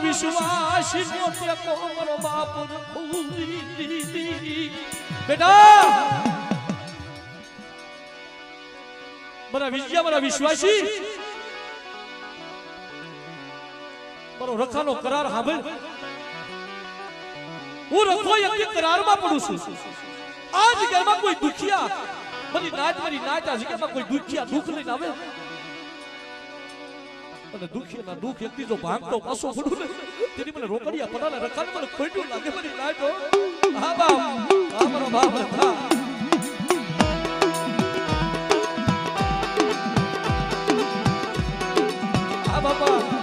વિશ્વાસ મોતે કોમરો બાપ બેટા મારા વિજ્ઞા મારા વિશ્વાસી મારો રખાનો કરાર સાંભળ હું રખો એક કરારમાં પડું છું આ જગ્યામાં કોઈ દુખિયા મારી નાચ આ જગ્યામાં કોઈ દુખિયા દુઃખ લઈને આવે અને દુખિયાના દુઃખ એક બીજો ભાગતો પાછો પડું ને તેની મને રોકડિયા પડાને રખાને મને ખોટું લાગે મારી નાચ હા બાપ હા મારો બાપ રખા હા બાપા